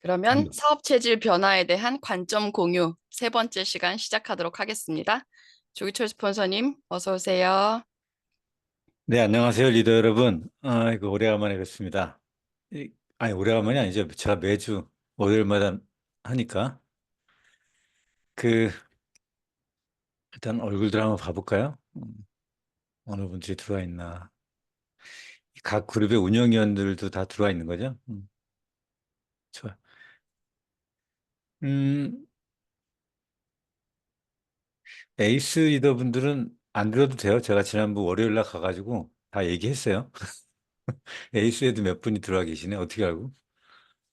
그러면 음. 사업 체질 변화에 대한 관점 공유 세 번째 시간 시작하도록 하겠습니다. 조기철 스폰서님, 어서 오세요. 네, 안녕하세요, 리더 여러분. 이거 오래간만에 뵙습니다. 아니, 오래간만이 아니죠. 제가 매주 월요일마다 하니까. 그, 일단 얼굴들 한번 봐볼까요? 어느 분들이 들어와 있나. 각 그룹의 운영위원들도 다 들어와 있는 거죠? 좋아. 음, 에이스 리더분들은 안 들어도 돼요. 제가 지난번 월요일 날 가가지고 다 얘기했어요. 에이스에도 몇 분이 들어와 계시네. 어떻게 알고?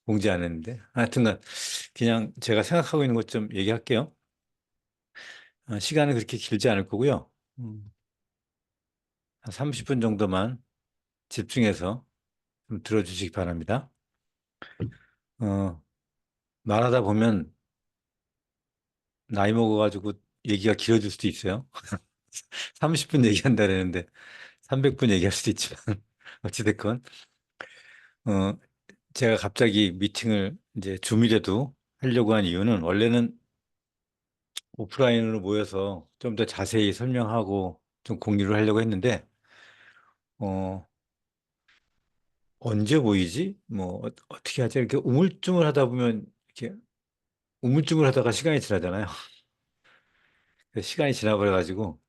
공지 안 했는데. 하여튼간, 그냥 제가 생각하고 있는 것 좀 얘기할게요. 시간은 그렇게 길지 않을 거고요. 음, 한 30분 정도만 집중해서 좀 들어주시기 바랍니다. 어, 말하다 보면 나이 먹어가지고 얘기가 길어질 수도 있어요. 30분 얘기한다 그랬는데 300분 얘기할 수도 있지만 어찌됐건 어, 제가 갑자기 미팅을 이제 줌이라도 하려고 한 이유는 원래는 오프라인으로 모여서 좀 더 자세히 설명하고 좀 공유를 하려고 했는데 어, 언제 모이지? 뭐 떻게 하지? 이렇게 우물쭈물 하다 보면 이렇게 우물쭈물 하다가 시간이 지나잖아요. 시간이 지나버려가지고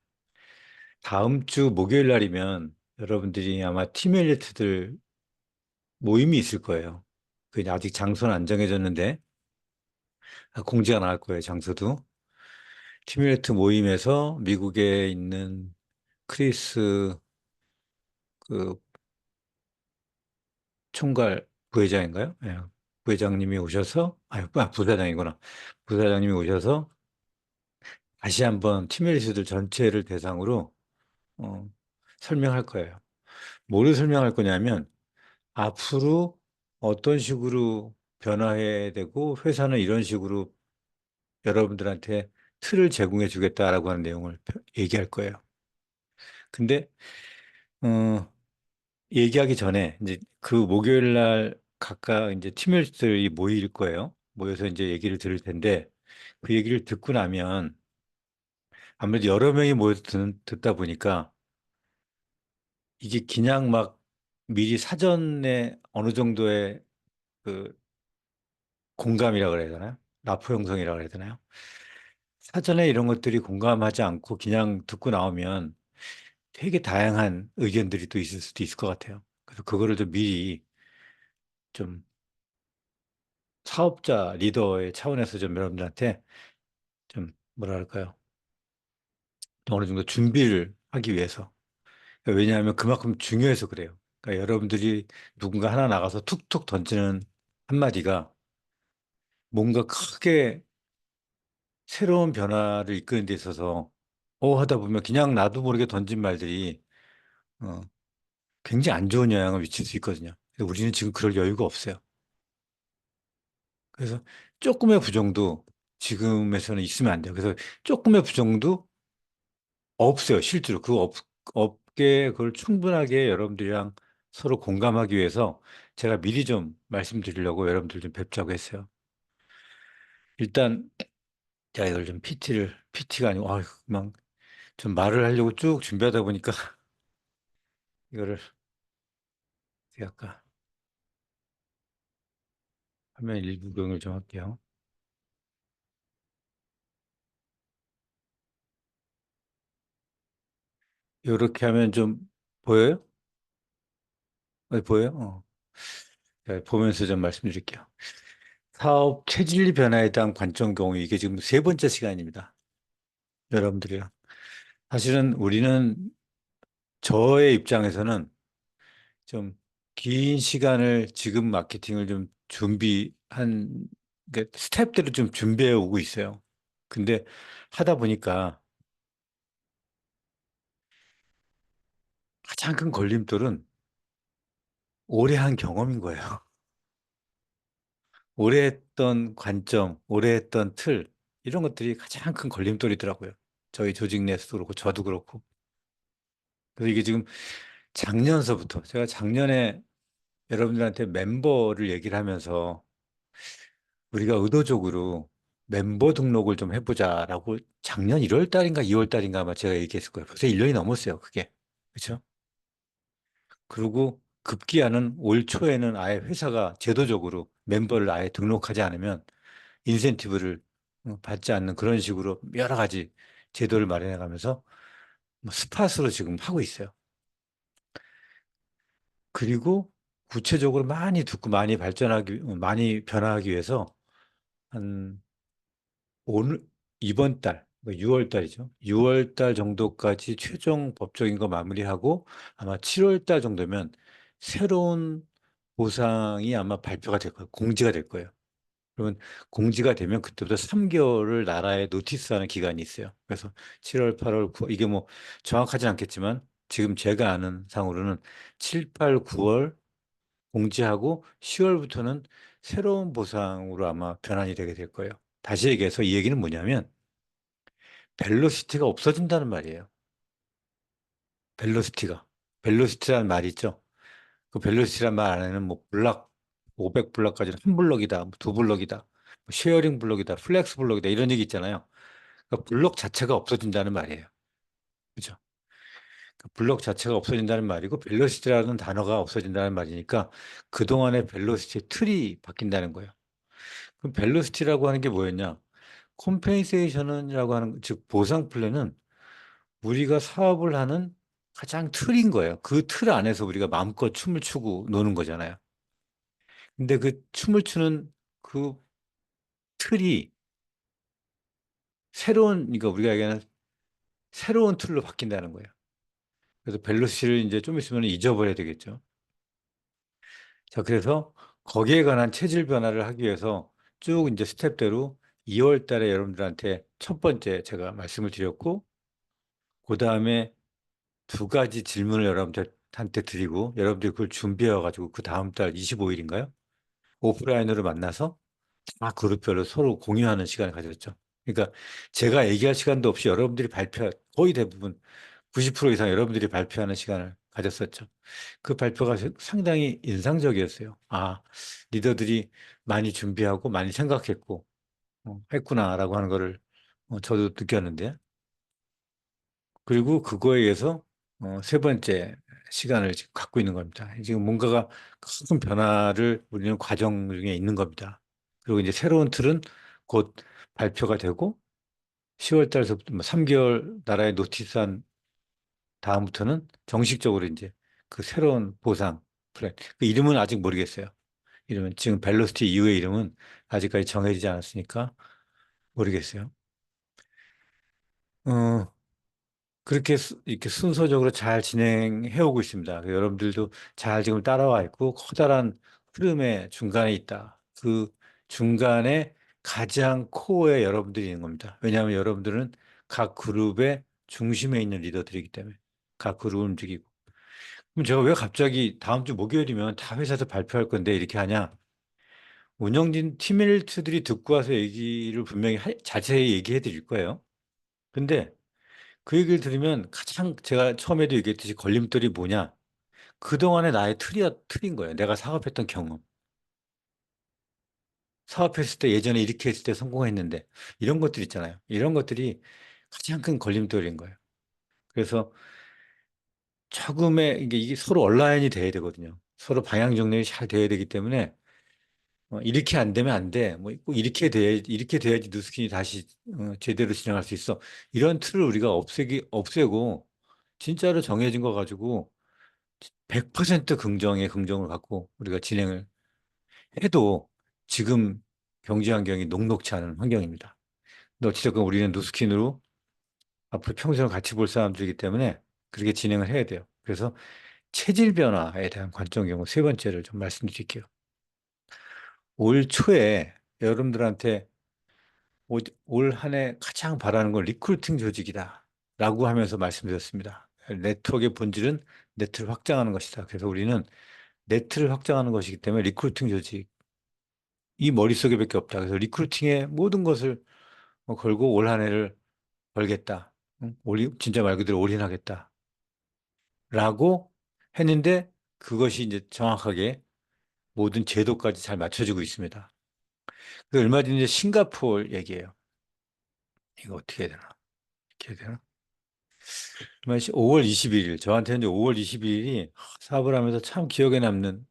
다음 주 목요일 날이면 여러분들이 아마 팀 엘리트들 모임이 있을 거예요. 그 아직 장소는 안 정해졌는데 공지가 나갈 거예요. 장소도. 팀 엘리트 모임에서 미국에 있는 크리스 그 총괄 부회장인가요? 예. 부회장님이 오셔서 부사장이구나. 부사장님이 오셔서 다시 한번 팀 엘리트들 전체를 대상으로 어, 설명할 거예요. 뭐를 설명할 거냐면 앞으로 어떤 식으로 변화해야 되고 회사는 이런 식으로 여러분들한테 틀을 제공해 주겠다라고 하는 내용을 얘기할 거예요. 근데 어, 얘기하기 전에 이제 그 목요일 날 각각 이제 팀원들이 모일 거예요. 모여서 이제 얘기를 들을 텐데 그 얘기를 듣고 나면 아무래도 여러 명이 모여서 듣다 보니까 이게 그냥 막 미리 사전에 어느 정도의 그 공감이라 그래야 되나요? 라포 형성이라 그래야 되나요? 사전에 이런 것들이 공감하지 않고 그냥 듣고 나오면 되게 다양한 의견들이 또 있을 수도 있을 것 같아요. 그래서 그거를 좀 미리 좀 사업자 리더의 차원에서 좀 여러분들한테 좀 뭐라 할까요? 어느 정도 준비를 하기 위해서. 그러니까 왜냐하면 그만큼 중요해서 그래요. 그러니까 여러분들이 누군가 하나 나가서 툭툭 던지는 한마디가 뭔가 크게 새로운 변화를 이끄는 데 있어서 하다 보면 그냥 나도 모르게 던진 말들이 어, 굉장히 안 좋은 영향을 미칠 수 있거든요. 근데 우리는 지금 그럴 여유가 없어요. 그래서 조금의 부정도 지금에서는 있으면 안 돼요. 그래서 조금의 부정도 없어요. 실제로 그 업계에 그걸 충분하게 여러분들이랑 서로 공감하기 위해서 제가 미리 좀 말씀드리려고 여러분들 좀 뵙자고 했어요. 일단 제가 이걸 좀 PT가 아니고 막 좀 말을 하려고 쭉 준비하다 보니까 이거를 제가 아까 화면 일부 경을 좀 할게요. 이렇게 하면 좀 보여요? 보여요? 네, 보면서 좀 말씀드릴게요. 사업 체질 변화에 대한 관점 경우 이게 지금 세 번째 시간입니다. 여러분들이랑. 사실은 우리는 저의 입장에서는 좀 긴 시간을 지금 마케팅을 좀 그러니까 스텝들을 좀 준비해 오고 있어요. 근데 하다 보니까 가장 큰 걸림돌은 오래 한 경험인 거예요. 오래 했던 관점, 오래 했던 틀, 이런 것들이 가장 큰 걸림돌이더라고요. 저희 조직 내에서도 그렇고, 저도 그렇고. 그래서 이게 지금 작년서부터, 제가 작년에 여러분들한테 멤버를 얘기를 하면서 우리가 의도적으로 멤버 등록을 좀 해보자라고 작년 1월 달인가 2월 달인가 아마 제가 얘기했을 거예요. 벌써 1년이 넘었어요, 그게. 그렇죠? 그리고 급기야는 올 초에는 아예 회사가 제도적으로 멤버를 아예 등록하지 않으면 인센티브를 받지 않는 그런 식으로 여러 가지 제도를 마련해 가면서 뭐 스팟으로 지금 하고 있어요. 그리고 구체적으로 많이 듣고 많이 변화하기 위해서 한 오늘, 이번 달, 6월 달이죠. 6월 달 정도까지 최종 법적인 거 마무리하고 아마 7월 달 정도면 새로운 보상이 아마 발표가 될 거예요. 공지가 될 거예요. 그러면 공지가 되면 그때부터 3개월을 나라에 노티스하는 기간이 있어요. 그래서 7월, 8월, 9월 이게 뭐 정확하진 않겠지만 지금 제가 아는 상으로는 7, 8, 9월 공지하고 10월부터는 새로운 보상으로 아마 변환이 되게 될 거예요. 다시 얘기해서 이 얘기는 뭐냐면 벨로시티가 없어진다는 말이에요. 벨로시티가. 벨로시티라는 말이 있죠. 그 벨로시티란 말 안에는 뭐 블락, 500블락까지는 한 블럭이다, 두 블럭이다, 뭐 쉐어링 블럭이다, 플렉스 블럭이다 이런 얘기 있잖아요. 그러니까 블록 자체가 없어진다는 말이에요. 그죠? 그 블록 자체가 없어진다는 말이고 벨로시티라는 단어가 없어진다는 말이니까 그동안의 벨로시티 틀이 바뀐다는 거예요. 그럼 벨로시티라고 하는 게 뭐였냐? 콤펜세이션이라고 하는 즉 보상 플랜은 우리가 사업을 하는 가장 틀인 거예요. 그 틀 안에서 우리가 마음껏 춤을 추고 노는 거잖아요. 근데 그 춤을 추는 그 틀이 그러니까 우리가 얘기하는 새로운 틀로 바뀐다는 거예요. 그래서 벨로시를 이제 좀 있으면 잊어버려야 되겠죠. 자, 그래서 거기에 관한 체질 변화를 하기 위해서 쭉 이제 스텝대로 2월 달에 여러분들한테 첫 번째 제가 말씀을 드렸고, 그 다음에 두 가지 질문을 여러분들한테 드리고, 여러분들이 그걸 준비해가지고 그 다음 달 25일인가요? 오프라인으로 만나서 다 그룹별로 서로 공유하는 시간을 가졌죠. 그러니까 제가 얘기할 시간도 없이 여러분들이 거의 대부분 90% 이상 여러분들이 발표하는 시간을 가졌었죠. 그 발표가 상당히 인상적이었어요. 아, 리더들이 많이 준비하고 많이 생각했고, 했구나라고 하는 거를 저도 느꼈는데, 그리고 그거에 의해서 세 번째 시간을 지금 갖고 있는 겁니다. 지금 뭔가가 큰 변화를 우리는 과정 중에 있는 겁니다. 그리고 이제 새로운 틀은 곧 발표가 되고 10월 달서부터 3개월 나라에 노티스한 다음부터는 정식적으로 이제 그 새로운 보상 플랜. 그 이름은 아직 모르겠어요. 이름은 지금 벨로시티 이후의 이름은 아직까지 정해지지 않았으니까 모르겠어요. 어, 그렇게 이렇게 순서적으로 잘 진행해 오고 있습니다. 여러분들도 잘 지금 따라와 있고 커다란 흐름의 중간에 있다. 그 중간에 가장 코어에 여러분들이 있는 겁니다. 왜냐하면 여러분들은 각 그룹의 중심에 있는 리더들이기 때문에 각 그룹을 움직이고. 그럼 제가 왜 갑자기 다음 주 목요일이면 다 회사에서 발표할 건데 이렇게 하냐? 운영진 팀일트들이 듣고 와서 얘기를 분명히 자세히 얘기해 드릴 거예요. 근데 그 얘기를 들으면 가장 제가 처음에도 얘기했듯이 걸림돌이 뭐냐? 그동안의 나의 틀인 거예요. 내가 사업했던 경험. 사업했을 때 예전에 이렇게 했을 때 성공했는데 이런 것들 있잖아요. 이런 것들이 가장 큰 걸림돌인 거예요. 그래서 조금의 이게 서로 얼라인이 돼야 되거든요. 서로 방향 정립이 잘 돼야 되기 때문에 이렇게 안 되면 안 돼. 뭐 꼭 이렇게 돼야지 누스킨이 다시 제대로 진행할 수 있어. 이런 틀을 우리가 없애고 진짜로 정해진 거 가지고 100% 긍정의 긍정을 갖고 우리가 진행을 해도 지금 경제 환경이 녹록치 않은 환경입니다. 근데 어찌됐건 우리는 누스킨으로 앞으로 평생을 같이 볼 사람들이기 때문에 그렇게 진행을 해야 돼요. 그래서 체질 변화에 대한 관점 경우 세 번째를 좀 말씀드릴게요. 올 초에 여러분들한테 올 한 해 가장 바라는 건 리크루팅 조직이다. 라고 하면서 말씀드렸습니다. 네트워크의 본질은 네트를 확장하는 것이다. 그래서 우리는 네트를 확장하는 것이기 때문에 리크루팅 조직, 이 머릿속에밖에 없다. 그래서 리크루팅에 모든 것을 걸고 올 한 해를 걸겠다. 응? 진짜 말 그대로 올인하겠다. 라고 했는데 그것이 이제 정확하게 모든 제도까지 잘 맞춰지고 있습니다. 그 얼마 전에 싱가포르 얘기예요. 이거 어떻게 해야 되나? 어떻게 해야 되나? 5월 21일, 저한테는 이제 5월 21일이 사업을 하면서 참 기억에 남는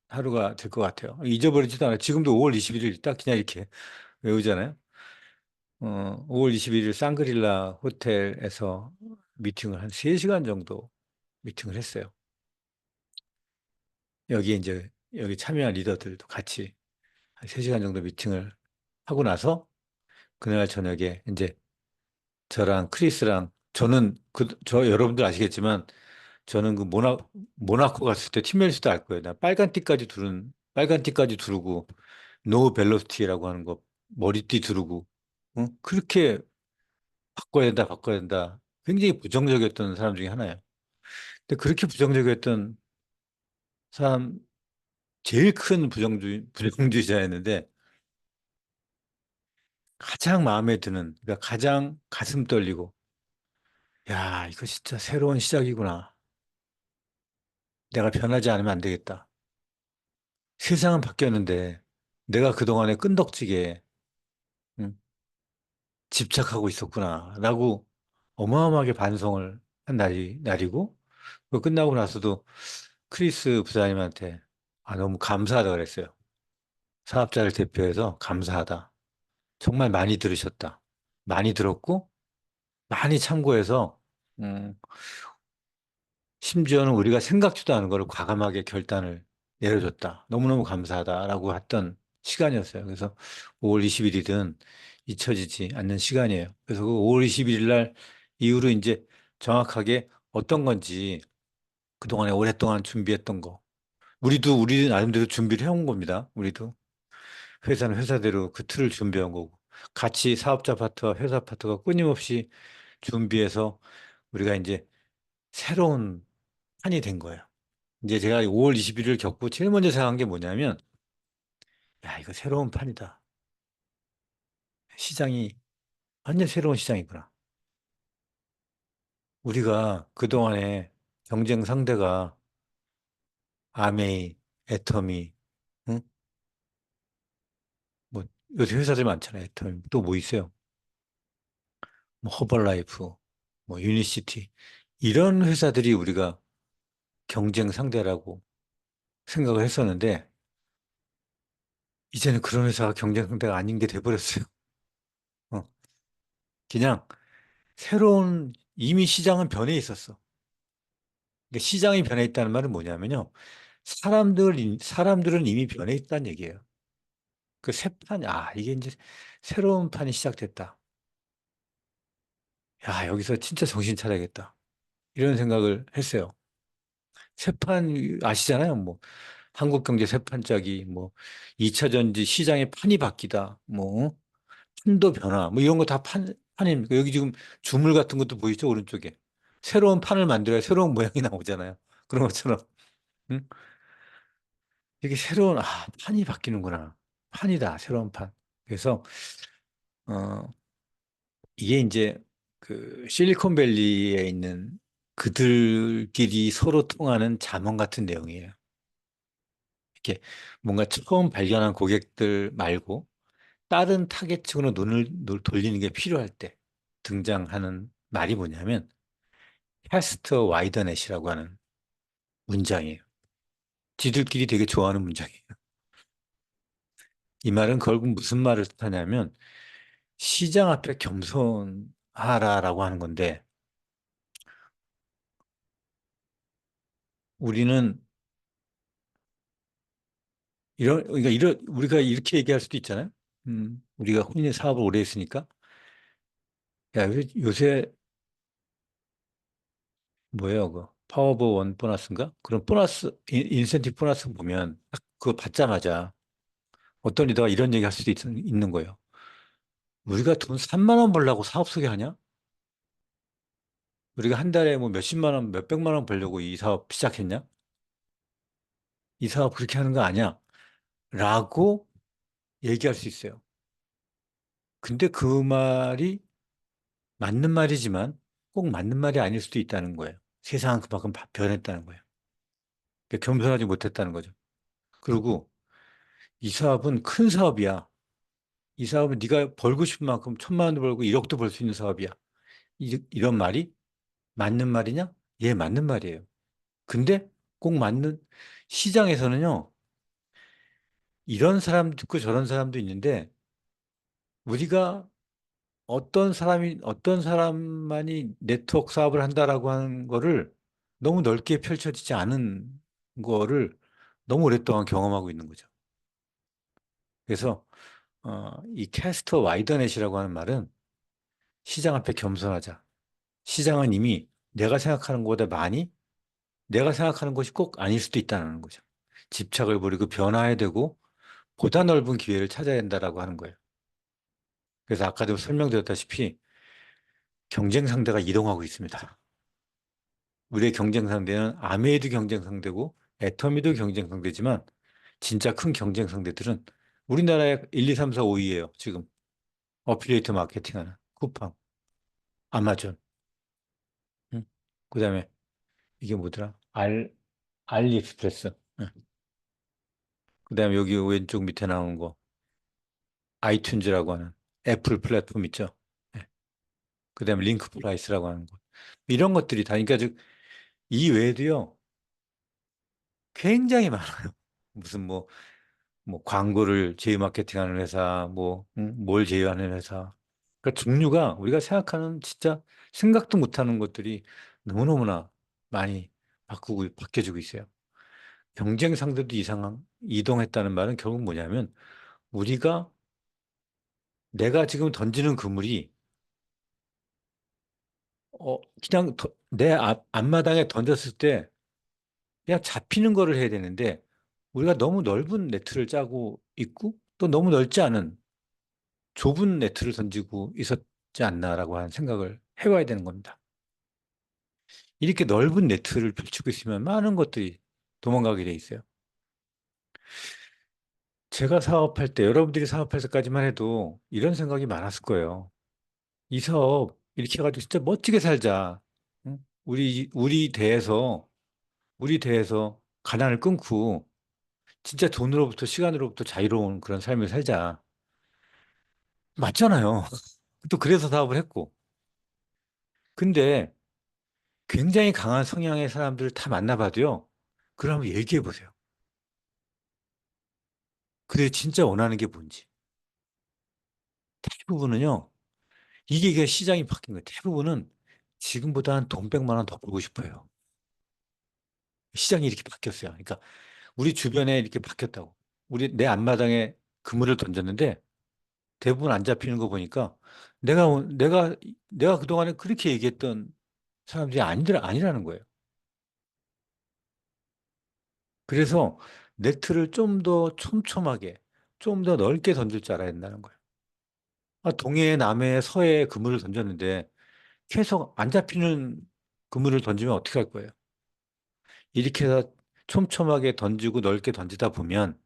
하루가 될 것 같아요. 잊어버리지도 않아요. 지금도 5월 21일 딱 그냥 이렇게 외우잖아요. 5월 21일 상그릴라 호텔에서 미팅을 한 3시간 정도 미팅을 했어요. 여기 이제 여기 참여한 리더들도 같이 한 3시간 정도 미팅을 하고 나서 그날 저녁에 이제 저랑 크리스랑 저는 저 여러분들 아시겠지만 저는 그 모나코 갔을 때 팀 멜스도 알 거예요. 나 빨간 띠까지 두르고 노 벨로시티라고 하는 거 머리띠 두르고 그렇게 바꿔야 된다. 굉장히 부정적이었던 사람 중에 하나예요. 근데 그렇게 부정적이었던 사람 제일 큰 부정주의자였는데 가장 마음에 드는 그러니까 가장 가슴 떨리고 야 이거 진짜 새로운 시작이구나. 내가 변하지 않으면 안 되겠다. 세상은 바뀌었는데 내가 그동안에 끈덕지게 음, 집착하고 있었구나라고 어마어마하게 반성을 한 날이고 그 끝나고 나서도 크리스 부사님한테 너무 감사하다 그랬어요. 사업자를 대표해서 감사하다. 정말 많이 들으셨다. 많이 들었고 많이 참고해서 음, 심지어는 우리가 생각지도 않은 걸 과감하게 결단을 내려줬다. 너무너무 감사하다라고 했던 시간이었어요. 그래서 5월 20일이든 잊혀지지 않는 시간이에요. 그래서 그 5월 21일 날 이후로 이제 정확하게 어떤 건지 그동안에 오랫동안 준비했던 거. 우리 나름대로 준비를 해온 겁니다. 우리도. 회사는 회사대로 그 틀을 준비한 거고. 같이 사업자 파트와 회사 파트가 끊임없이 준비해서 우리가 이제 새로운 판이 된 거예요. 이제 제가 5월 21일 겪고 제일 먼저 생각한 게 뭐냐면, 야, 이거 새로운 판이다. 시장이 완전 새로운 시장이구나. 우리가 그동안에 경쟁 상대가 아메이, 애터미, 응? 뭐 요새 회사들 많잖아요. 애터미. 또 뭐 있어요? 뭐 허벌라이프, 뭐 유니시티. 이런 회사들이 우리가 경쟁 상대라고 생각을 했었는데, 이제는 그런 회사가 경쟁 상대가 아닌 게 돼버렸어요. 어, 그냥 이미 시장은 변해 있었어. 그러니까 시장이 변해 있다는 말은 뭐냐면요. 사람들은 이미 변해 있다는 얘기예요. 그 새 판이, 이게 이제 새로운 판이 시작됐다. 야, 여기서 진짜 정신 차려야겠다. 이런 생각을 했어요. 새 판, 아시잖아요. 뭐, 한국경제 새 판짜기, 뭐, 2차 전지 시장의 판이 바뀌다, 뭐, 판도 변화, 뭐, 이런 거 다 판입니까? 여기 지금 주물 같은 것도 보이죠? 오른쪽에. 새로운 판을 만들어야 새로운 모양이 나오잖아요. 그런 것처럼. 응? 이게 판이 바뀌는구나. 판이다, 새로운 판. 그래서, 어, 이게 이제 그 실리콘밸리에 있는 그들끼리 서로 통하는 자문 같은 내용이에요. 이렇게 뭔가 처음 발견한 고객들 말고 다른 타겟층으로 눈을 돌리는 게 필요할 때 등장하는 말이 뭐냐면 캐스터 와이더넷이라고 하는 문장이에요. 지들끼리 되게 좋아하는 문장이에요. 이 말은 결국 무슨 말을 뜻하냐면 시장 앞에 겸손하라라고 하는 건데 우리는 우리가 이렇게 얘기할 수도 있잖아요. 우리가 혼인의 사업을 오래 했으니까 야, 요새 뭐예요, 그 파워버 원 보너스인가? 그런 인센티브 보너스 보면 딱 그거 받자마자 어떤 리더가 이런 얘기 할 수도 있는 거예요. 우리가 돈 3만 원 벌려고 사업 소개하냐? 우리가 한 달에 뭐 몇십만 원, 몇백만 원 벌려고 이 사업 시작했냐? 이 사업 그렇게 하는 거 아니야? 라고 얘기할 수 있어요. 근데 그 말이 맞는 말이지만 꼭 맞는 말이 아닐 수도 있다는 거예요. 세상은 그만큼 변했다는 거예요. 그러니까 겸손하지 못했다는 거죠. 그리고 이 사업은 큰 사업이야. 이 사업은 네가 벌고 싶은 만큼 1,000만 원도 벌고 1억도 벌 수 있는 사업이야. 이런 말이 맞는 말이냐? 예, 맞는 말이에요. 근데 꼭 맞는 시장에서는요, 이런 사람도 있고 저런 사람도 있는데 우리가 어떤 사람만이 네트워크 사업을 한다라고 하는 거를 너무 넓게 펼쳐지지 않은 거를 너무 오랫동안 경험하고 있는 거죠. 그래서 이 캐스터 와이더넷이라고 하는 말은 시장 앞에 겸손하자. 시장은 이미 내가 생각하는 것보다 많이 내가 생각하는 것이 꼭 아닐 수도 있다는 거죠. 집착을 버리고 변화해야 되고 보다 넓은 기회를 찾아야 된다라고 하는 거예요. 그래서 아까도 설명드렸다시피 경쟁 상대가 이동하고 있습니다. 우리의 경쟁 상대는 아메이도 경쟁 상대고 애터미도 경쟁 상대지만 진짜 큰 경쟁 상대들은 우리나라의 1, 2, 3, 4, 5위예요. 지금 어필리에이트 마케팅하는 쿠팡, 아마존, 응? 그다음에 이게 뭐더라? 알리익스프레스. 응. 그다음에 여기 왼쪽 밑에 나오는 거 아이튠즈라고 하는 애플 플랫폼 있죠. 네. 그다음에 링크 프라이스라고 하는 거. 이런 것들이 다 그러니까 즉 이 외에도요. 굉장히 많아요. 무슨 뭐 광고를 제휴 마케팅하는 회사, 뭐 뭘 제휴하는 회사. 그러니까 종류가 우리가 생각하는 진짜 생각도 못하는 것들이 너무너무나 많이 바뀌어지고 있어요. 경쟁 상대도 이동했다는 말은 결국 뭐냐면 우리가 내가 지금 던지는 그물이 그냥 내 앞마당에 던졌을 때 그냥 잡히는 거를 해야 되는데 우리가 너무 넓은 네트를 짜고 있고 또 너무 넓지 않은 좁은 네트를 던지고 있었지 않나라고 하는 생각을 해봐야 되는 겁니다. 이렇게 넓은 네트를 펼치고 있으면 많은 것들이 도망가게 돼 있어요. 제가 사업할 때, 여러분들이 사업할 때까지만 해도 이런 생각이 많았을 거예요. 이 사업 이렇게 해가지고 진짜 멋지게 살자. 응? 우리 대에서 가난을 끊고 진짜 돈으로부터 시간으로부터 자유로운 그런 삶을 살자. 맞잖아요. 또 그래서 사업을 했고. 근데 굉장히 강한 성향의 사람들을 다 만나봐도요. 그러면 얘기해 보세요. 그래 진짜 원하는 게 뭔지. 대부분은요. 이게 시장이 바뀐 거예요. 대부분은 지금보다 한 돈 100만 원 더 벌고 싶어요. 시장이 이렇게 바뀌었어요. 그러니까 우리 주변에 이렇게 바뀌었다고. 내 앞마당에 그물을 던졌는데 대부분 안 잡히는 거 보니까 내가 내가 내가 그동안에 그렇게 얘기했던 사람들이 아니라는 거예요. 그래서 네트를 좀 더 촘촘하게, 좀 더 넓게 던질 줄 알아야 된다는 거예요. 동해, 남해, 서해에 그물을 던졌는데 계속 안 잡히는 그물을 던지면 어떻게 할 거예요? 이렇게 해서 촘촘하게 던지고 넓게 던지다 보면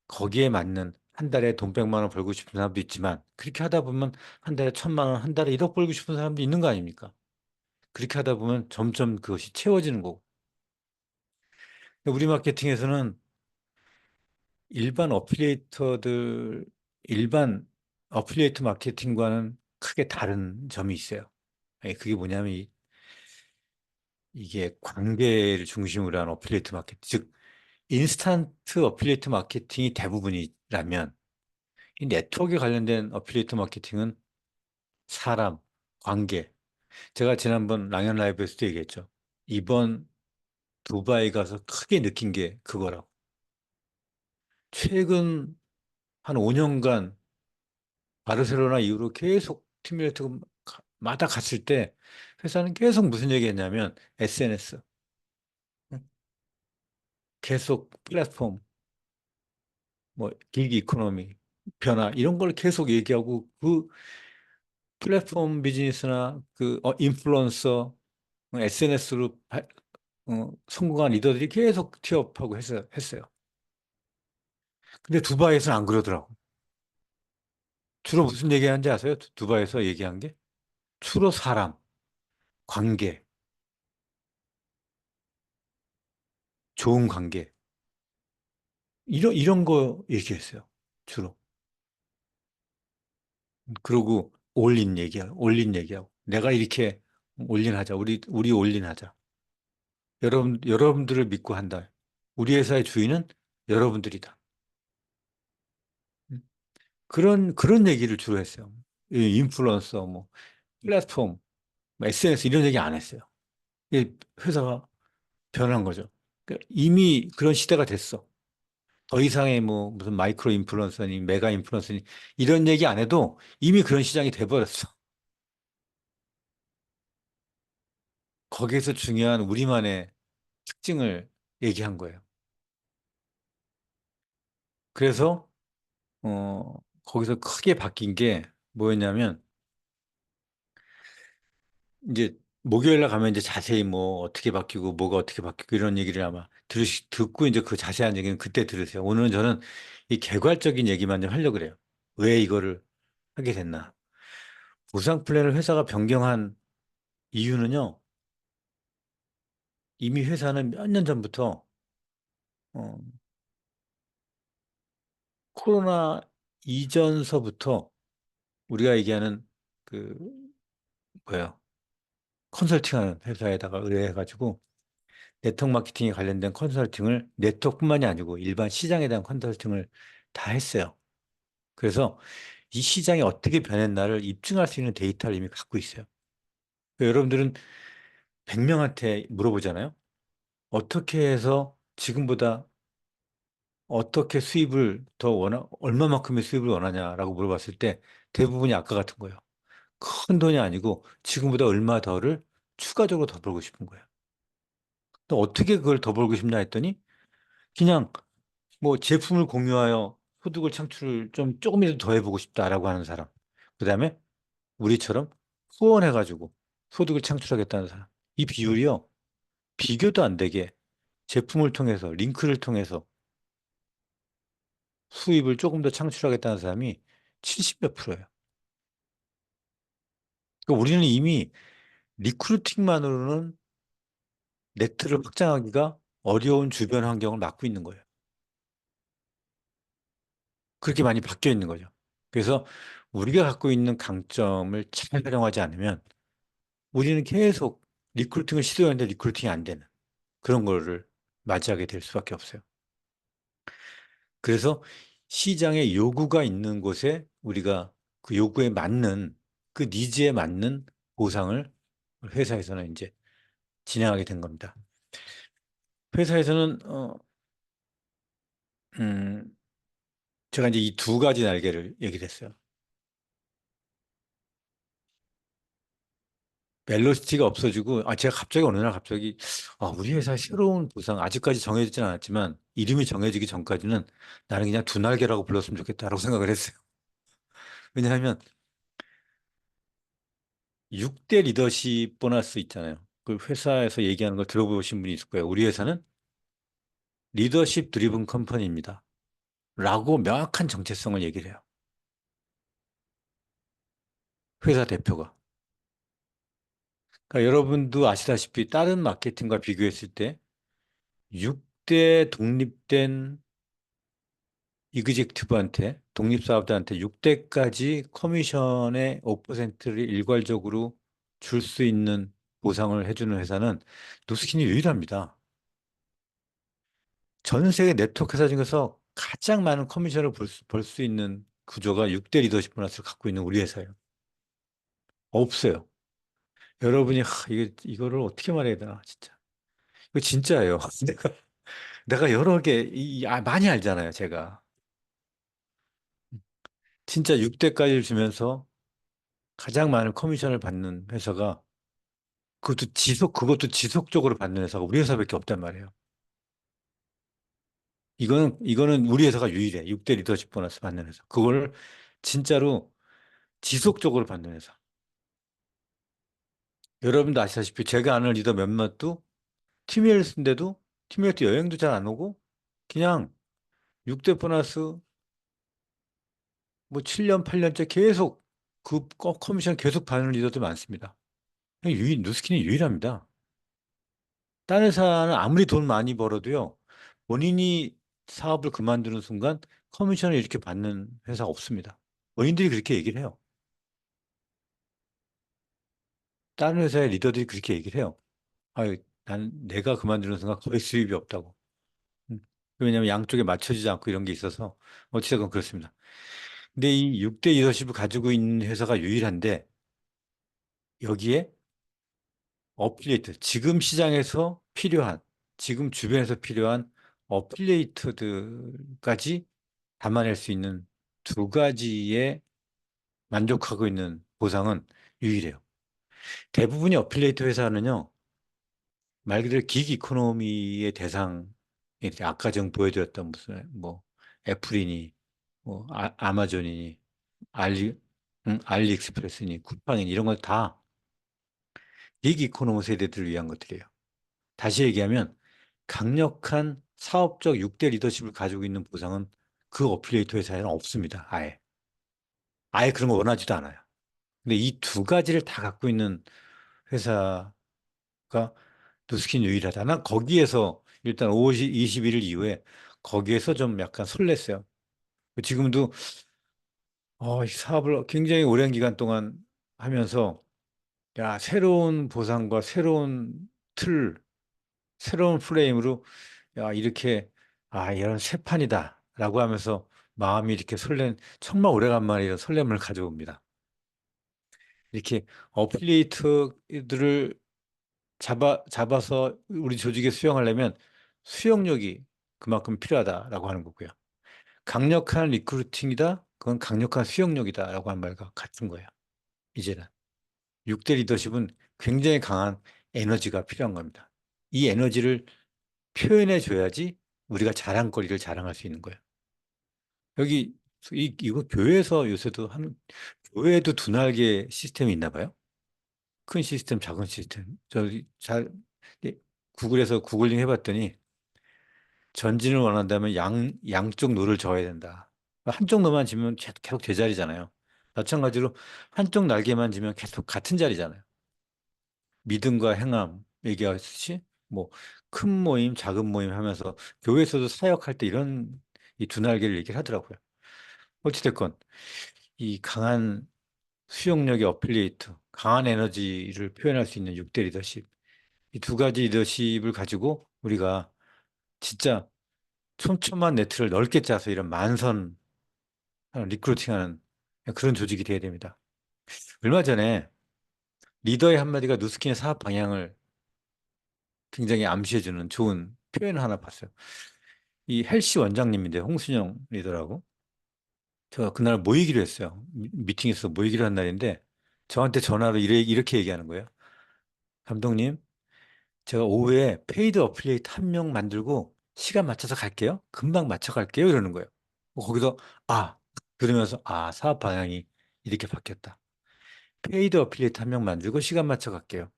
거기에 맞는 한 달에 돈 100만 원 벌고 싶은 사람도 있지만 그렇게 하다 보면 한 달에 1,000만 원, 한 달에 1억 벌고 싶은 사람도 있는 거 아닙니까? 그렇게 하다 보면 점점 그것이 채워지는 거고. 우리 마케팅에서는 일반 어필리에이터들, 일반 어필리에이트 마케팅과는 크게 다른 점이 있어요. 그게 뭐냐면 이게 관계를 중심으로 한 어필리에이트 마케팅, 즉 인스턴트 어필리에이트 마케팅이 대부분이라면 이 네트워크에 관련된 어필리에이트 마케팅은 사람, 관계. 제가 지난번 랑연 라이브에서도 얘기했죠. 이번 두바이 가서 크게 느낀 게 그거라고. 최근 한 5년간 바르셀로나 이후로 계속 팀메이트마다 갔을 때 회사는 계속 무슨 얘기 했냐면 SNS, 계속 플랫폼, 뭐 기기 이코노미, 변화 이런 걸 계속 얘기하고 그 플랫폼 비즈니스나 인플루언서, SNS로 성공한 리더들이 계속 취업하고 했어요. 근데 두바이에서는 안 그러더라고. 주로 무슨 얘기하는지 아세요? 두바이에서 얘기한 게? 주로 사람, 관계, 좋은 관계. 이런 거 얘기했어요. 주로. 그러고 올린 얘기하고. 내가 이렇게 올린하자. 우리 올린하자. 여러분들을 믿고 한다. 우리 회사의 주인은 여러분들이다. 음. 그런 얘기를 주로 했어요. 이 인플루언서, 뭐, 플랫폼, 뭐 SNS 이런 얘기 안 했어요. 이 회사가 변한 거죠. 그러니까 이미 그런 시대가 됐어. 더 이상의 뭐 무슨 마이크로 인플루언서니 메가 인플루언서니 이런 얘기 안 해도 이미 그런 시장이 돼버렸어. 거기에서 중요한 우리만의 특징을 얘기한 거예요. 그래서 거기서 크게 바뀐 게 뭐였냐면 이제 목요일 날 가면 이제 자세히 뭐 어떻게 바뀌고 뭐가 어떻게 바뀌고 이런 얘기를 아마 듣고 이제 그 자세한 얘기는 그때 들으세요. 오늘은 저는 이 개괄적인 얘기만 좀 하려고 그래요. 왜 이거를 하게 됐나? 보상 플랜을 회사가 변경한 이유는요. 이미 회사는 몇 년 전부터 어, 코로나 이전서부터 우리가 얘기하는 그 뭐야 컨설팅하는 회사에다가 의뢰해가지고 네트워크 마케팅에 관련된 컨설팅을 네트워크뿐만이 아니고 일반 시장에 대한 컨설팅을 다 했어요. 그래서 이 시장이 어떻게 변했나를 입증할 수 있는 데이터를 이미 갖고 있어요. 그러니까 여러분들은 100명한테 물어보잖아요. 어떻게 해서 지금보다 어떻게 수입을 더 얼마만큼의 수입을 원하냐라고 물어봤을 때 대부분이 아까 같은 거예요. 큰 돈이 아니고 지금보다 얼마 더를 추가적으로 더 벌고 싶은 거예요. 또 어떻게 그걸 더 벌고 싶냐 했더니 그냥 뭐 제품을 공유하여 소득을 창출을 좀 조금이라도 더 해보고 싶다라고 하는 사람. 그다음에 우리처럼 후원해가지고 소득을 창출하겠다는 사람. 이 비율이요. 비교도 안 되게 제품을 통해서 링크를 통해서 수입을 조금 더 창출하겠다는 사람이 70 몇 프로예요. 그러니까 우리는 이미 리크루팅만으로는 네트를 확장하기가 어려운 주변 환경을 막고 있는 거예요. 그렇게 많이 바뀌어 있는 거죠. 그래서 우리가 갖고 있는 강점을 잘 활용하지 않으면 우리는 계속 리크루팅을 시도하는데 리크루팅이 안 되는 그런 거를 맞이하게 될 수밖에 없어요. 그래서 시장에 요구가 있는 곳에 우리가 그 요구에 맞는 그 니즈에 맞는 보상을 회사에서는 이제 진행하게 된 겁니다. 회사에서는 음, 제가 이제 이 두 가지 날개를 얘기를 했어요. 벨로시티가 없어지고, 제가 갑자기 어느 날 갑자기, 우리 회사의 새로운 보상, 아직까지 정해지진 않았지만, 이름이 정해지기 전까지는 나는 그냥 두 날개라고 불렀으면 좋겠다라고 생각을 했어요. 왜냐하면, 6대 리더십 보너스 있잖아요. 그 회사에서 얘기하는 걸 들어보신 분이 있을 거예요. 우리 회사는 리더십 드리븐 컴퍼니입니다. 라고 명확한 정체성을 얘기를 해요. 회사 대표가. 그러니까 여러분도 아시다시피 다른 마케팅과 비교했을 때 6대 독립된 이그젝티브한테 독립사업자한테 6대까지 커미션의 5%를 일괄적으로 줄 수 있는 보상을 해주는 회사는 노스킨이 유일합니다. 전 세계 네트워크 회사 중에서 가장 많은 커미션을 벌 수 있는 구조가 6대 리더십 보너스를 갖고 있는 우리 회사예요. 없어요. 여러분이 이거를 어떻게 말해야 되나 진짜. 이거 진짜예요. 내가 여러 개 많이 알잖아요, 제가. 진짜 6대까지 주면서 가장 많은 커미션을 받는 회사가 그것도 지속적으로 받는 회사가 우리 회사밖에 없단 말이에요. 이거는 우리 회사가 유일해. 6대 리더십 보너스 받는 회사. 그걸 진짜로 지속적으로 받는 회사. 여러분도 아시다시피 제가 아는 리더 몇몇도 팀이었는데도 팀이었도 여행도 잘 안 오고 그냥 6대 보너스 뭐 7년, 8년째 계속 그 커미션 계속 받는 리더들 많습니다. 누스킨이 유일합니다. 다른 회사는 아무리 돈 많이 벌어도요, 본인이 사업을 그만두는 순간 커미션을 이렇게 받는 회사가 없습니다. 본인들이 그렇게 얘기를 해요. 다른 회사의 리더들이 그렇게 얘기를 해요. 아유, 난 내가 그만두는 순간 거의 수입이 없다고. 음. 왜냐하면 양쪽에 맞춰지지 않고 이런 게 있어서 어찌됐건 그렇습니다. 근데 이 6대 리더십을 가지고 있는 회사가 유일한데 여기에 어필리에이트, 지금 시장에서 필요한, 지금 주변에서 필요한 어필리에이트들까지 담아낼 수 있는 두 가지의 만족하고 있는 보상은 유일해요. 대부분의 어필리에이트 회사는요, 말 그대로 긱 이코노미의 대상, 아까 전 보여드렸던 무슨, 뭐, 애플이니, 뭐, 아마존이니, 알리, 알리익스프레스니, 쿠팡이니, 이런 걸다긱 이코노미 세대들을 위한 것들이에요. 다시 얘기하면, 강력한 사업적 6대 리더십을 가지고 있는 보상은 그 어필리에이트 회사에는 없습니다. 아예. 아예 그런 거 원하지도 않아요. 근데 이 두 가지를 다 갖고 있는 회사가 누스킨 유일하다. 난 거기에서 일단 5월 21일 이후에 거기에서 좀 약간 설렜어요. 지금도 이 사업을 굉장히 오랜 기간 동안 하면서 야, 새로운 보상과 새로운 틀, 새로운 프레임으로 야, 이렇게 이런 새 판이다라고 하면서 마음이 이렇게 정말 오래간만에 이런 설렘을 가져옵니다. 이렇게 어플리에이트들을 잡아서 우리 조직에 수용하려면 수용력이 그만큼 필요하다라고 하는 거고요. 강력한 리크루팅이다. 그건 강력한 수용력이다라고 하는 말과 같은 거예요. 이제는 6대 리더십은 굉장히 강한 에너지가 필요한 겁니다. 이 에너지를 표현해 줘야지 우리가 자랑거리를 자랑할 수 있는 거예요. 여기 이거 교회에서 요새도 교회에도 두 날개 시스템이 있나 봐요. 큰 시스템, 작은 시스템. 예, 구글에서 구글링 해봤더니 전진을 원한다면 양쪽 노를 저어야 된다. 한쪽 노만 지면 계속 제자리잖아요. 마찬가지로 한쪽 날개만 지면 계속 같은 자리잖아요. 믿음과 행함 얘기하듯이 뭐 큰 모임, 작은 모임 하면서 교회에서도 사역할 때 이런 이 두 날개를 얘기를 하더라고요. 어찌됐건 이 강한 수용력의 어필리에이트, 강한 에너지를 표현할 수 있는 6대 리더십, 이 두 가지 리더십을 가지고 우리가 진짜 촘촘한 네트를 넓게 짜서 이런 만선 리크루팅하는 그런 조직이 돼야 됩니다. 얼마 전에 리더의 한마디가 누스킨의 사업 방향을 굉장히 암시해주는 좋은 표현을 하나 봤어요. 이 헬시 원장님인데 홍순영 리더라고. 제가 그날 모이기로 했어요. 미팅에서 모이기로 한 날인데 저한테 전화로 이렇게 얘기하는 거예요. 감독님, 제가 오후에 페이드 어플리에이트 한 명 만들고 시간 맞춰서 갈게요. 금방 맞춰 갈게요. 이러는 거예요. 거기서 아 그러면서 사업 방향이 이렇게 바뀌었다. 페이드 어플리에이트 한 명 만들고 시간 맞춰 갈게요.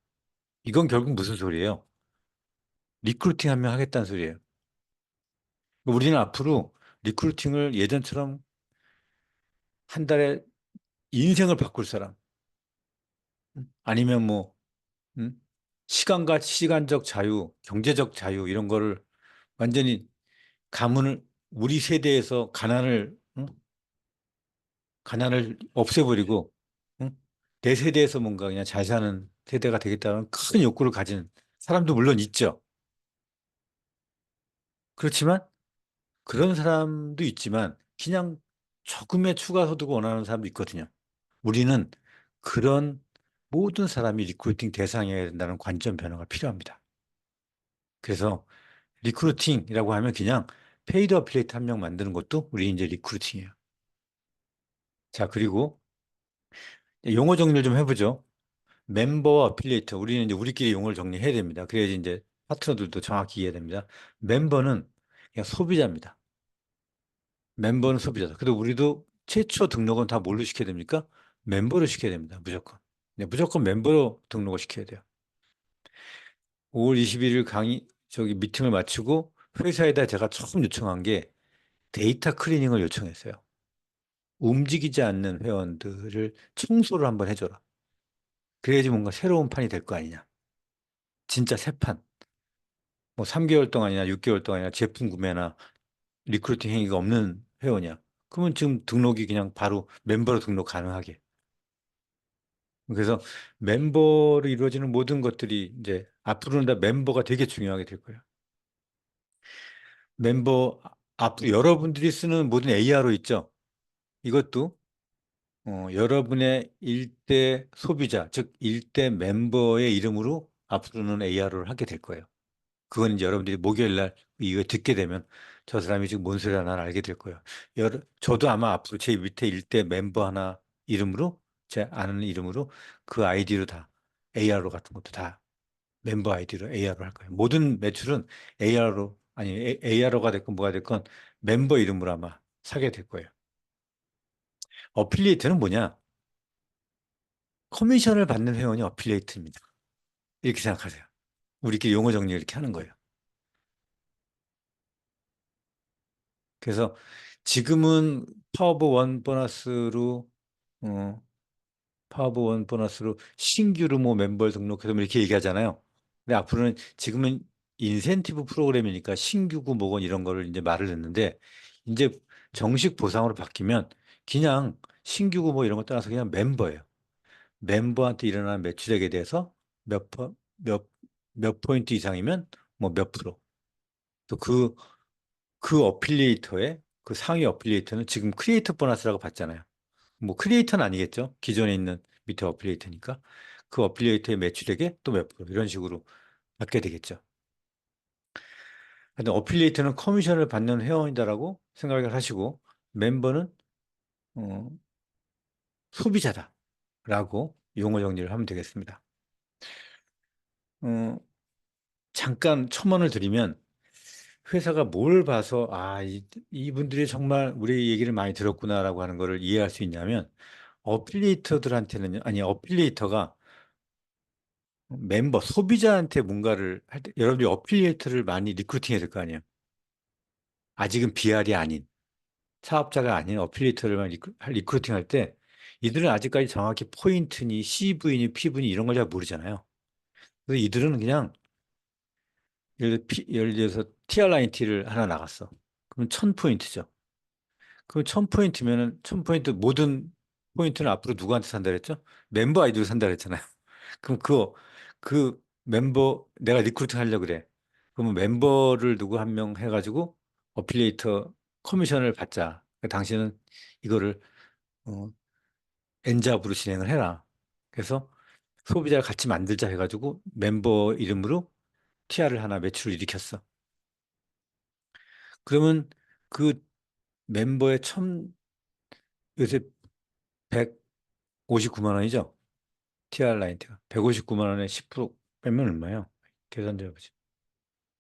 이건 결국 무슨 소리예요? 리크루팅 한 명 하겠다는 소리예요. 우리는 앞으로 리크루팅을 예전처럼 한 달에 인생을 바꿀 사람, 아니면 뭐, 음? 시간과 시간적 자유, 경제적 자유, 이런 거를 완전히 우리 세대에서 가난을 없애버리고, 응? 내 세대에서 뭔가 그냥 잘 사는 세대가 되겠다는 큰 욕구를 가진 사람도 물론 있죠. 그렇지만 그런 사람도 있지만 그냥 조금의 추가 소득을 원하는 사람도 있거든요. 우리는 그런 모든 사람이 리크루팅 대상이어야 된다는 관점 변화가 필요합니다. 그래서 리크루팅이라고 하면 그냥 페이드 어필레이트 한 명 만드는 것도 우리 이제 리크루팅이에요. 자, 그리고 용어 정리를 좀 해보죠. 멤버와 어필리에이터. 우리는 이제 우리끼리 용어를 정리해야 됩니다. 그래야지 이제 파트너들도 정확히 이해됩니다. 멤버는 그냥 소비자입니다. 멤버는 소비자다. 그리고 우리도 최초 등록은 다 뭘로 시켜야 됩니까? 멤버로 시켜야 됩니다. 무조건. 네, 무조건 멤버로 등록을 시켜야 돼요. 5월 21일 미팅을 마치고 회사에다 제가 처음 요청한 게 데이터 클리닝을 요청했어요. 움직이지 않는 회원들을 청소를 한번 해줘라. 그래야지 뭔가 새로운 판이 될 거 아니냐. 진짜 새 판. 뭐 3개월 동안이나 6개월 동안이나 제품 구매나 리크루팅 행위가 없는 회원이야. 그러면 지금 등록이 그냥 바로 멤버로 등록 가능하게. 그래서 멤버로 이루어지는 모든 것들이 이제 앞으로는 다 멤버가 되게 중요하게 될 거예요. 멤버, 앞으로 여러분들이 쓰는 모든 ARO 있죠? 이것도 여러분의 일대 소비자, 즉 일대 멤버의 이름으로 앞으로는 ARO를 하게 될 거예요. 그건 이제 여러분들이 목요일 날 이거 듣게 되면 저 사람이 지금 뭔 소리 하나 알게 될 거예요. 저도 아마 앞으로 제 밑에 일대 member 하나 이름으로 제 아는 이름으로 그 아이디로 다 ARO 같은 것도 다 멤버 아이디로 AR로 할 거예요. 모든 매출은 AR로 아니 ARO가 됐건 뭐가 됐건 멤버 이름으로 아마 사게 될 거예요. 어필리에이트는 뭐냐? 커미션을 받는 회원이 어필리에이트입니다. 이렇게 생각하세요. 우리끼리 용어 정리 이렇게 하는 거예요. 그래서 지금은 파워버 원 보너스로 어, 파워버 원 보너스로 신규로 뭐 멤버 등록해서 뭐 이렇게 얘기하잖아요. 근데 앞으로는 지금은 인센티브 프로그램이니까 신규고 뭐건 이런 거를 이제 말을 듣는데 이제 정식 보상으로 바뀌면 그냥 신규고 뭐 이런 거 떠나서 그냥 멤버예요. 멤버한테 일어나는 매출액에 대해서 몇, 퍼- 몇, 몇 포인트 이상이면 뭐 몇 프로. 또 그 어필리에이터의 그 상위 어필리에이터는 지금 크리에이터 보너스라고 받잖아요. 뭐 크리에이터는 아니겠죠. 기존에 있는 밑에 어필리에이터니까 그 어필리에이터의 매출액에 또 몇 프로 이런 식으로 받게 되겠죠. 하여튼 어필리에이터는 커미션을 받는 회원이다라고 생각을 하시고 멤버는 어, 소비자다라고 용어 정리를 하면 되겠습니다. 어, 잠깐 첨언을 드리면 회사가 뭘 봐서 이분들이 정말 우리 얘기를 많이 들었구나라고 하는 거를 이해할 수 있냐면 어필리에이터들한테는 아니 어필리에이터가 멤버 소비자한테 뭔가를 할 때 여러분들이 어필리에이터를 많이 리크루팅 해야 될 거 아니에요. 아직은 BR이 아닌 사업자가 아닌 어필리에이터를 리크루팅 할 때 이들은 아직까지 정확히 포인트니 CV니 P분이 이런 걸 잘 모르잖아요. 그래서 이들은 그냥 예를 들어서 TR라인T를 하나 나갔어. 그럼 1000포인트죠. 그럼 1000포인트면은 1000포인트 모든 포인트는 앞으로 누구한테 산다 그랬죠? 멤버 아이디로 산다 그랬잖아요. 그럼 그 멤버 내가 리크루팅 하려고 그래. 그러면 멤버를 누구 한 명 해가지고 어필리에이터 커미션을 받자. 그러니까 당신은 이거를 어, 엔잡으로 진행을 해라. 그래서 소비자를 같이 만들자 해가지고 멤버 이름으로 TR을 하나 매출을 일으켰어. 그러면 그 멤버의 요새 159만 원이죠? TR 라인트가 159만 원에 10% 빼면 얼마예요? 계산 좀 해보지.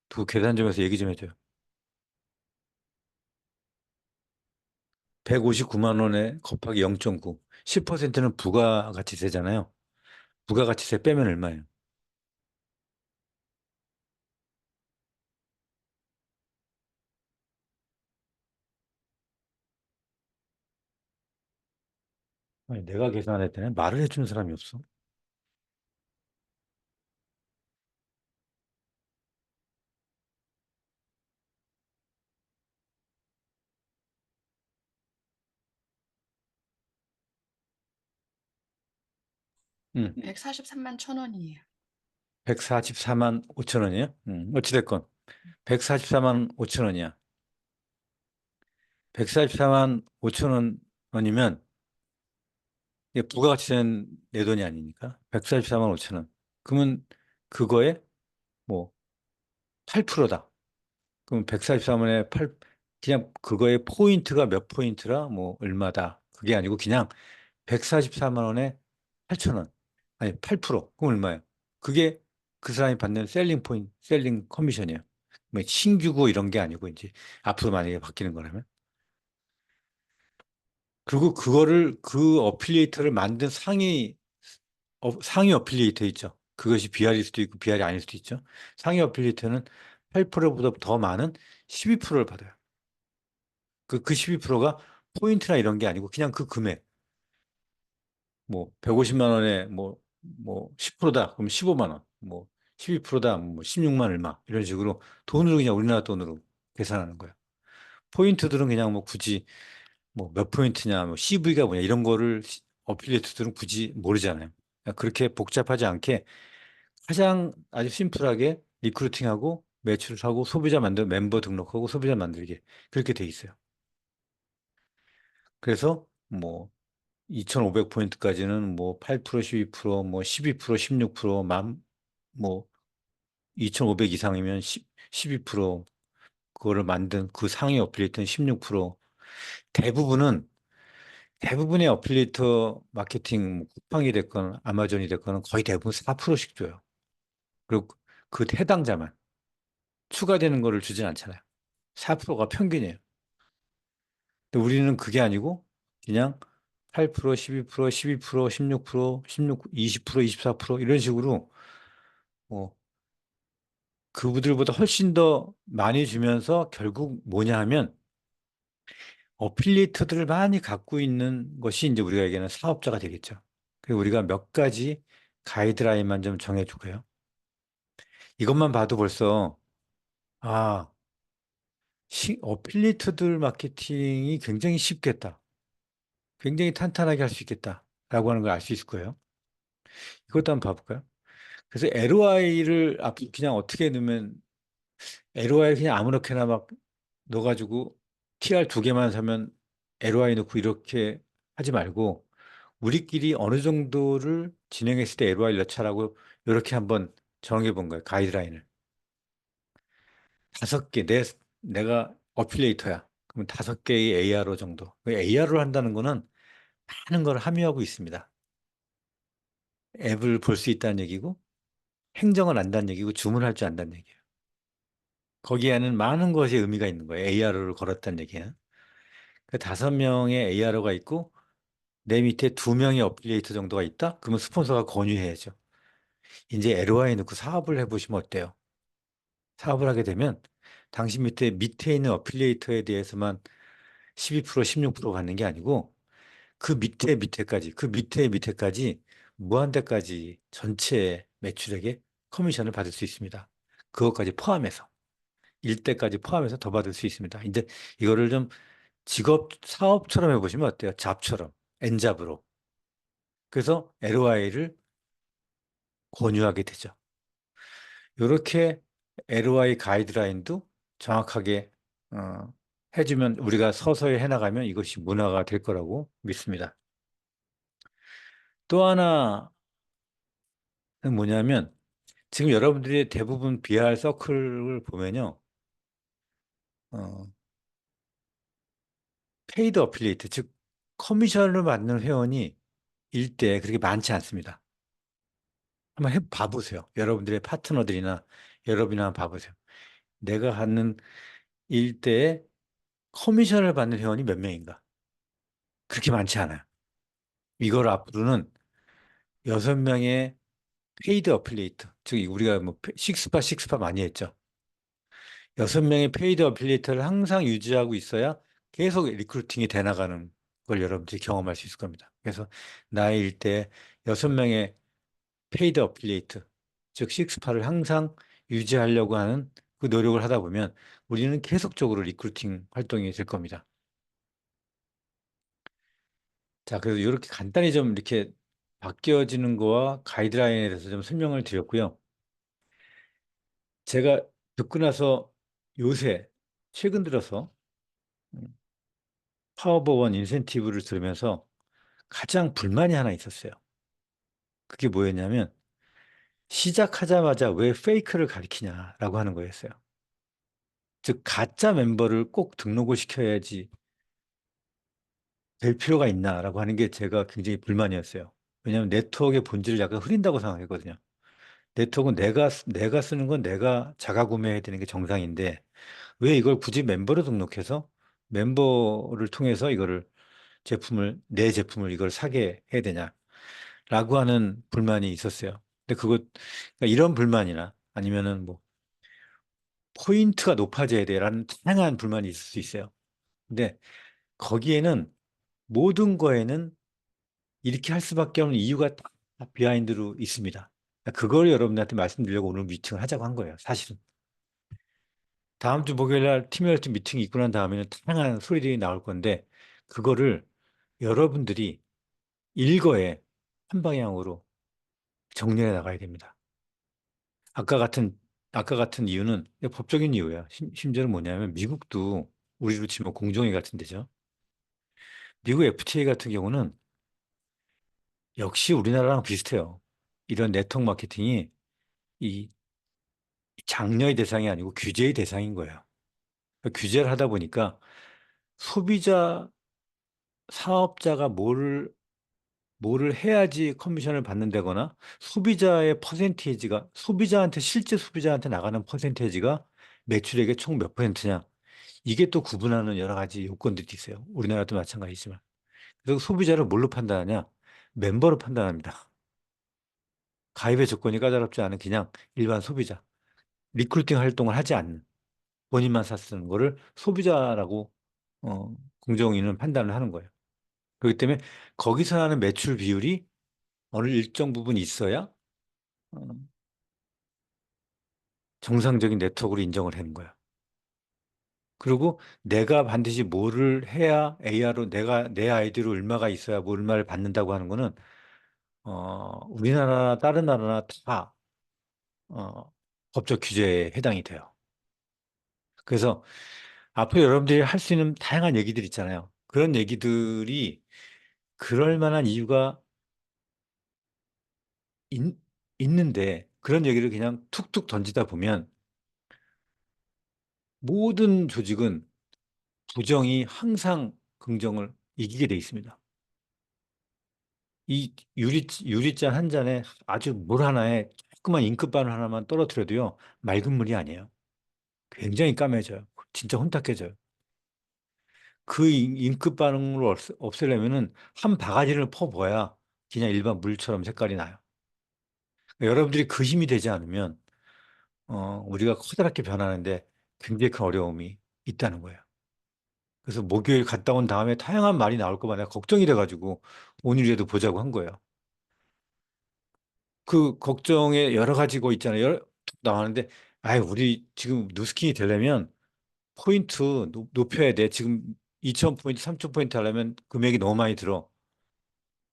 두 계산 좀 해서 얘기 좀 해줘요. 159만 원에 곱하기 0.9. 10%는 부가가치세잖아요. 부가가치세 빼면 얼마예요? 아니, 내가 계산했더니 말을 해주는 사람이 없어. 143만 천 원이에요. 144만 5천 원이에요? 어찌됐건 144만 5천 원이야. 144만 5천 원이면 이게 부가가치세는 내 돈이 아니니까 144만 5천 원. 그러면 그거에 뭐 8%다. 그럼 143원에 8, 그냥 그거의 포인트가 몇 포인트라 뭐 얼마다. 그게 아니고 그냥 144만 원에 8천 원. 아니 8%. 그럼 얼마예요? 그게 그 사람이 받는 셀링 포인트, 셀링 커미션이에요. 뭐 신규고 이런 게 아니고 이제 앞으로 만약에 바뀌는 거라면. 그리고 그거를 그 어필리에이터를 만든 상위 어필리에이터 있죠. 그것이 BR일 수도 있고 BR이 아닐 수도 있죠. 상위 어필리에이터는 8%보다 더 많은 12%를 받아요. 그 12%가 포인트나 이런 게 아니고 그냥 그 금액. 뭐 150만 원에 뭐 10%다. 그럼 15만 원. 뭐 12%다. 뭐 16만 얼마. 이런 식으로 돈으로 그냥 우리나라 돈으로 계산하는 거예요. 포인트들은 그냥 뭐 굳이 뭐 몇 포인트냐, 뭐 CV가 뭐냐 이런 거를 어필리에이터들은 굳이 모르잖아요. 그러니까 그렇게 복잡하지 않게 가장 아주 심플하게 리크루팅하고 매출을 하고 소비자 만들 멤버 등록하고 소비자 만들기 그렇게 돼 있어요. 그래서 뭐 2,500포인트까지는 뭐 8%, 12%, 뭐 12%, 16%, 뭐 2,500 이상이면 12%, 그거를 만든 그 상위 어필리에이터는 16%, 대부분은 대부분의 어필리에이터 마케팅 뭐 쿠팡이 됐건 아마존이 됐건 거의 대부분 4%씩 줘요. 그리고 그 해당자만 추가되는 거를 주진 않잖아요. 4%가 평균이에요. 근데 우리는 그게 아니고 그냥 8%, 12%, 12%, 16%, 16, 20%, 24% 이런 식으로 뭐 그분들보다 훨씬 더 많이 주면서 결국 뭐냐 하면 어필리에이터들을 많이 갖고 있는 것이 이제 우리가 얘기하는 사업자가 되겠죠. 그리고 우리가 몇 가지 가이드라인만 좀 정해주고요. 이것만 봐도 벌써 아, 어필리에이터들 마케팅이 굉장히 쉽겠다. 굉장히 탄탄하게 할 수 있겠다라고 하는 걸 알 수 있을 거예요. 이것도 한번 봐볼까요? 그래서 ROI를 앞 그냥 어떻게 넣으면 ROI 그냥 아무렇게나 막 넣어가지고 TR 2개만 사면 ROI 넣고 이렇게 하지 말고 우리끼리 어느 정도를 진행했을 때 ROI를 넣자라고 이렇게 한번 정해 본 거예요. 가이드라인을. 5개, 내가 어필레이터야. 그러면 5개의 ARO 정도. AR로 한다는 거는 많은 걸 함유하고 있습니다. 앱을 볼 수 있다는 얘기고, 행정을 안다는 얘기고, 주문할 줄 안다는 얘기예요. 거기에는 많은 것이 의미가 있는 거예요. ARO를 걸었다는 얘기는. 그 5명의 ARO가 있고, 내 밑에 2명의 어필리에이터 정도가 있다? 그러면 스폰서가 권유해야죠. 이제 LOI 넣고 사업을 해보시면 어때요? 사업을 하게 되면 당신 밑에 있는 어필리에이터에 대해서만 12%, 16% 받는 게 아니고 그 밑에 밑에까지 무한대까지 전체 매출액의 커미션을 받을 수 있습니다. 그것까지 포함해서 일대까지 포함해서 더 받을 수 있습니다. 이제 이거를 좀 직업 사업처럼 해보시면 어때요? 잡처럼 엔잡으로. 그래서 LOI를 권유하게 되죠. 이렇게 LOI 가이드라인도 정확하게 해주면 우리가 서서히 해나가면 이것이 문화가 될 거라고 믿습니다. 또 하나는 뭐냐면 지금 여러분들이 대부분 BR 서클을 보면요. 어, 페이드 어필리에이트, 즉 커미션을 받는 회원이 일대 그렇게 많지 않습니다. 한번 봐보세요. 여러분들의 파트너들이나 여러분이나 한번 봐보세요. 내가 하는 일대에 커미션을 받는 회원이 몇 명인가? 그렇게 많지 않아요. 이걸 앞으로는 6명의 페이드 어필리에이터, 즉 우리가 뭐 식스파 많이 했죠. 6명의 페이드 어필리에이터를 항상 유지하고 있어야 계속 리크루팅이 돼 나가는 걸 여러분들이 경험할 수 있을 겁니다. 그래서 나의 일대에 6명의 페이드 어필리에이트, 즉 식스파를 항상 유지하려고 하는 그 노력을 하다 보면 우리는 계속적으로 리크루팅 활동이 될 겁니다. 자, 그래서 이렇게 간단히 좀 이렇게 바뀌어지는 거와 가이드라인에 대해서 좀 설명을 드렸고요. 제가 듣고 나서 요새 최근 들어서 음, 파워버원 인센티브를 들으면서 가장 불만이 하나 있었어요. 그게 뭐였냐면 시작하자마자 왜 페이크를 가리키냐라고 하는 거였어요. 즉 가짜 멤버를 꼭 등록을 시켜야지 될 필요가 있나라고 하는 게 제가 굉장히 불만이었어요. 왜냐하면 네트워크의 본질을 약간 흐린다고 생각했거든요. 네트워크는 내가 쓰는 건 내가 자가 구매해야 되는 게 정상인데 왜 이걸 굳이 멤버로 등록해서 멤버를 통해서 이거를 내 제품을 이걸 사게 해야 되냐라고 하는 불만이 있었어요. 근데 그러니까 이런 불만이나 아니면은 뭐 포인트가 높아져야 돼라는 다양한 불만이 있을 수 있어요. 근데 거기에는 모든 거에는 이렇게 할 수밖에 없는 이유가 다 비하인드로 있습니다. 그걸 여러분들한테 말씀드리려고 오늘 미팅을 하자고 한 거예요, 사실은. 다음 주 목요일 날 팀별팀 미팅이 있고 난 다음에는 다양한 소리들이 나올 건데, 그거를 여러분들이 일거에 한 방향으로 정리해 나가야 됩니다. 아까 같은, 아까 같은 이유는 법적인 이유야. 심지어는 뭐냐면 미국도 우리로 치면 공정위 같은 데죠. 미국 FTA 같은 경우는 역시 우리나라랑 비슷해요. 이런 네트워크 마케팅이 이 장려의 대상이 아니고 규제의 대상인 거예요. 그러니까 규제를 하다 보니까 소비자, 사업자가 뭐를 해야지 커미션을 받는다거나 소비자의 퍼센테이지가 소비자한테 실제 소비자한테 나가는 퍼센테이지가 매출액의 총 몇 퍼센트냐 이게 또 구분하는 여러 가지 요건들이 있어요. 우리나라도 마찬가지지만. 그래서 소비자를 뭘로 판단하냐? 멤버로 판단합니다. 가입의 조건이 까다롭지 않은 그냥 일반 소비자. 리크루팅 활동을 하지 않는 본인만 쓰는 거를 소비자라고 공정위는 판단을 하는 거예요. 그렇기 때문에 거기서 나는 매출 비율이 어느 일정 부분 있어야 어, 정상적인 네트워크로 인정을 하는 거야. 그리고 내가 반드시 뭐를 해야 AR로 내가 내 아이디로 얼마가 있어야 뭐 얼마를 받는다고 하는 거는 우리나라나 다른 나라나 다 어, 법적 규제에 해당이 돼요. 그래서 앞으로 여러분들이 할 수 있는 다양한 얘기들 있잖아요. 그런 얘기들이 그럴 만한 이유가 있, 있는데 그런 얘기를 그냥 툭툭 던지다 보면 모든 조직은 부정이 항상 긍정을 이기게 돼 있습니다. 이 유리잔 한 잔에 아주 물 하나에 조그만 잉크바늘 하나만 떨어뜨려도요, 맑은 물이 아니에요. 굉장히 까매져요. 진짜 혼탁해져요. 그 잉크바늘을 없애려면은 한 바가지를 퍼부어야 그냥 일반 물처럼 색깔이 나요. 여러분들이 그 힘이 되지 않으면, 우리가 커다랗게 변하는데 굉장히 큰 어려움이 있다는 거예요. 그래서 목요일 갔다 온 다음에 다양한 말이 나올 거봐 내가 걱정이 돼가지고 오늘이라도 보자고 한 거예요. 그 걱정에 여러 가지고 있잖아요. 나왔는데, 우리 지금 누스킹이 되려면 포인트 높여야 돼. 지금 2,000포인트, 3,000포인트 하려면 금액이 너무 많이 들어.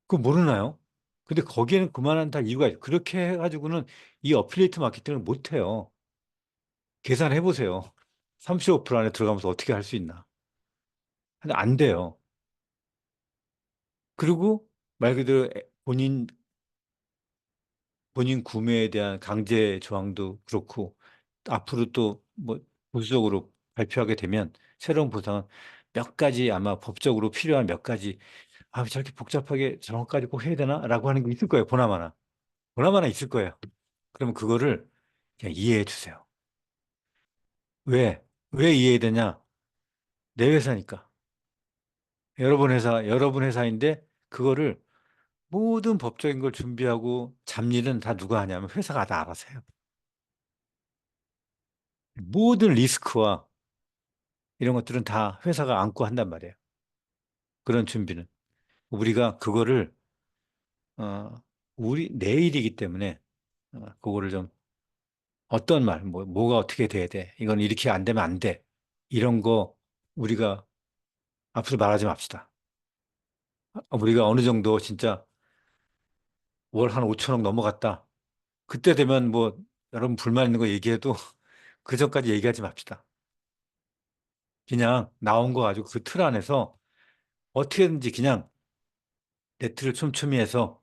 그거 모르나요? 근데 거기에는 그만한 다 이유가 있어요. 그렇게 해가지고는 이 어필리에이트 마케팅을 못 해요. 계산해 보세요. 35% 안에 들어가면서 어떻게 할 수 있나? 근데 안 돼요. 그리고 말 그대로 본인 구매에 대한 강제 조항도 그렇고, 앞으로 또 뭐 보수적으로 발표하게 되면 새로운 보상은 몇 가지 아마 법적으로 필요한 몇 가지, 저렇게 복잡하게 저런 것까지 꼭 해야 되나? 라고 하는 게 있을 거예요. 보나마나. 보나마나 있을 거예요. 그러면 그거를 그냥 이해해 주세요. 왜? 왜 이해해야 되냐? 내 회사니까. 여러분 회사인데 그거를 모든 법적인 걸 준비하고 잡일은 다 누가 하냐면 회사가 다 알아서 해요. 모든 리스크와 이런 것들은 다 회사가 안고 한단 말이에요. 그런 준비는. 우리가 그거를, 어, 내일이기 때문에, 그거를 좀, 어떤 말, 뭐가 어떻게 돼야 돼. 이건 이렇게 안 되면 안 돼. 이런 거, 우리가 앞으로 말하지 맙시다. 우리가 어느 정도 진짜 월 한 5천억 넘어갔다. 그때 되면 뭐, 여러분 불만 있는 거 얘기해도 그 전까지 얘기하지 맙시다. 그냥 나온 거 가지고 그 틀 안에서 어떻게든지 그냥 네트를 촘촘히 해서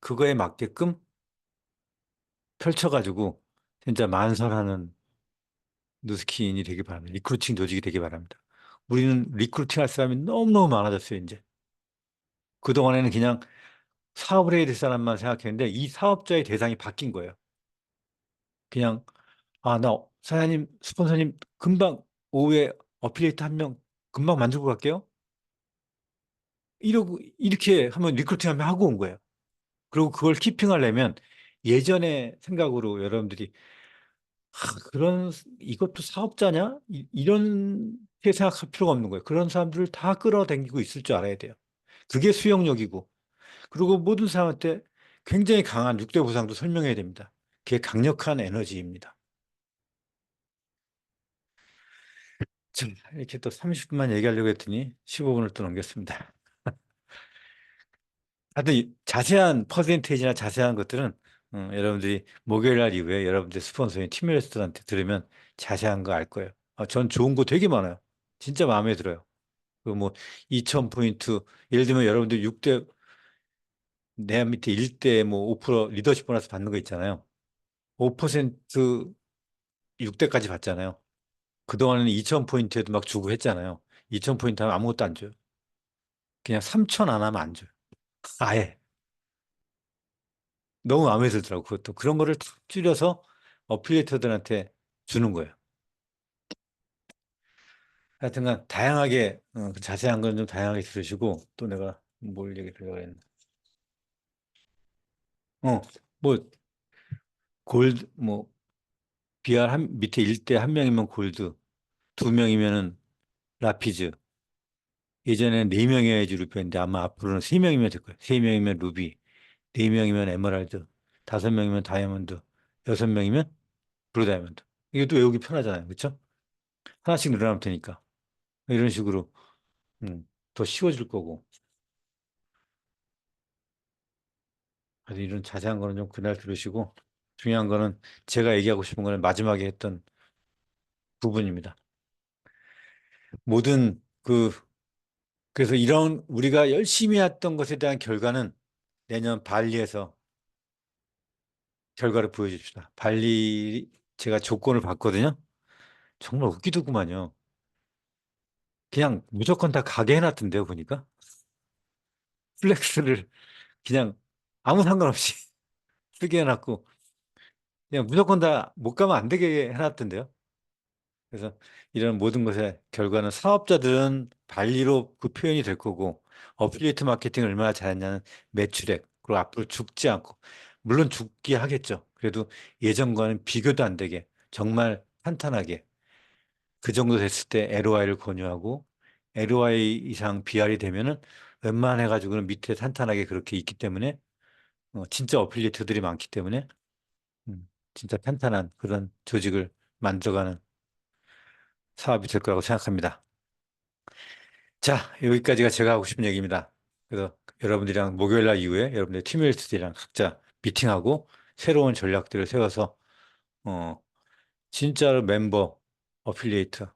그거에 맞게끔 펼쳐가지고 진짜 만선하는 누스킨이 되기 바랍니다. 리크루팅 조직이 되기 바랍니다. 우리는 리크루팅 할 사람이 너무너무 많아졌어요, 이제. 그동안에는 그냥 사업을 해야 될 사람만 생각했는데 이 사업자의 대상이 바뀐 거예요. 그냥, 나 사장님, 스폰서님, 금방 오후에 어필리에이터 한 명 금방 만들고 갈게요. 이렇게 하면 리크루팅 하면 하고 온 거예요. 그리고 그걸 키핑하려면 예전의 생각으로 여러분들이 이것도 사업자냐? 이렇게 생각할 필요가 없는 거예요. 그런 사람들을 다 끌어당기고 있을 줄 알아야 돼요. 그게 수용력이고, 그리고 모든 사람한테 굉장히 강한 6대 보상도 설명해야 됩니다. 그게 강력한 에너지입니다. 이렇게 또 30분만 얘기하려고 했더니 15분을 또 넘겼습니다. 하여튼 자세한 퍼센테이지나 자세한 것들은 여러분들이 목요일 날 이후에 여러분들 스폰서인 팀메이터들한테 들으면 자세한 거 알 거예요. 전 좋은 거 되게 많아요. 진짜 마음에 들어요. 그 뭐 2000포인트 예를 들면 여러분들 6대 내 밑에 1대 뭐 5% 리더십 보너스 받는 거 있잖아요. 5% 6대까지 받잖아요. 그동안에는 2000포인트에도 막 주고 했잖아요. 2000포인트 하면 아무것도 안 줘요. 그냥 3000 안 하면 안 줘요. 아예. 너무 마음에 들더라고. 그것도 그런 거를 탁 줄여서 어플리에이터들한테 주는 거예요. 하여튼간 다양하게 그 자세한 건 좀 다양하게 들으시고 또 내가 뭘 얘기하려고 했나. 어, 뭐 골드 뭐 BR 밑에 1대 한 명이면 골드, 두 명이면은 라피즈. 예전에는 네 명이어야지 루피였는데 아마 앞으로는 세 명이면 될 거예요. 세 명이면 루비, 네 명이면 에메랄드, 다섯 명이면 다이아몬드, 여섯 명이면 블루 다이아몬드. 이것도 외우기 편하잖아요. 그렇죠? 하나씩 늘어나면 되니까. 이런 식으로 더 쉬워질 거고. 그래서 이런 자세한 거는 좀 그날 들으시고 중요한 거는 제가 얘기하고 싶은 거는 마지막에 했던 부분입니다. 모든 그래서 이런 우리가 열심히 했던 것에 대한 결과는 내년 발리에서 결과를 보여줍시다. 발리 제가 조건을 봤거든요. 정말 웃기더구만요. 그냥 무조건 다 가게 해놨던데요, 보니까. 플렉스를 그냥 아무 상관없이 쓰게 해놨고 그냥 무조건 다 못 가면 안 되게 해놨던데요. 그래서 이런 모든 것의 결과는 사업자들은 발리로 그 표현이 될 거고 어플리에이트 마케팅을 얼마나 잘했냐는 매출액 그리고 앞으로 죽지 않고 물론 죽기 하겠죠. 그래도 예전과는 비교도 안 되게 정말 탄탄하게 그 정도 됐을 때 LOI를 권유하고 LOI 이상 BR이 되면은 웬만해 가지고는 밑에 탄탄하게 그렇게 있기 때문에 진짜 어플리에이터들이 많기 때문에 진짜 탄탄한 그런 조직을 만들어가는 사업이 될 거라고 생각합니다. 자, 여기까지가 제가 하고 싶은 얘기입니다. 그래서 여러분들이랑 목요일 날 이후에 여러분들 팀메이트들이랑 각자 미팅하고 새로운 전략들을 세워서 어, 진짜로 멤버, 어필리에이터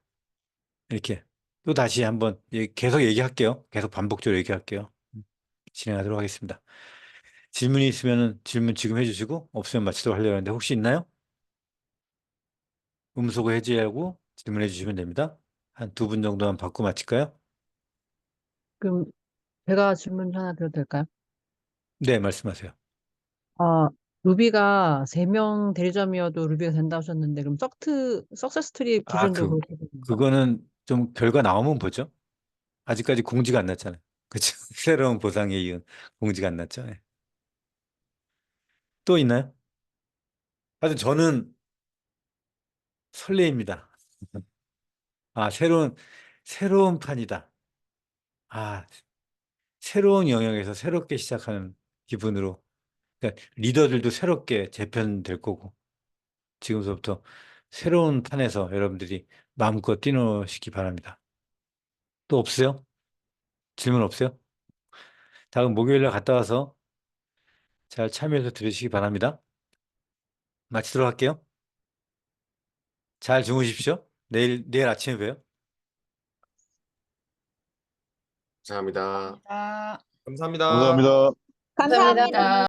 이렇게 또 다시 한번 계속 얘기할게요. 계속 반복적으로 얘기할게요. 진행하도록 하겠습니다. 질문이 있으면 질문 지금 해주시고 없으면 마치도록 하려고 하는데 혹시 있나요? 음소거 해제하고 질문해 주시면 됩니다. 한 두 분 정도만 받고 마칠까요? 그럼 제가 질문 하나 드려도 될까요? 네, 말씀하세요. 아, 루비가 3명 대리점이어도 루비가 된다 하셨는데, 그럼 석세스 트리 아, 기준도 그렇게 됩니까? 그거는 좀 결과 나오면 보죠. 아직까지 공지가 안 났잖아요. 그쵸? 새로운 보상에 이은 공지가 안 났죠. 예. 또 있나요? 하여튼 저는 설레입니다. 아, 새로운 판이다. 아, 새로운 영역에서 새롭게 시작하는 기분으로. 그러니까 리더들도 새롭게 재편될 거고, 지금서부터 새로운 판에서 여러분들이 마음껏 뛰노시기 바랍니다. 또 없어요? 질문 없어요? 다음 목요일에 갔다 와서 잘 참여해서 들으시기 바랍니다. 마치도록 할게요. 잘 주무십시오. 내일 아침에 봬요. 감사합니다. 감사합니다. 감사합니다. 감사합니다. 감사합니다. 감사합니다.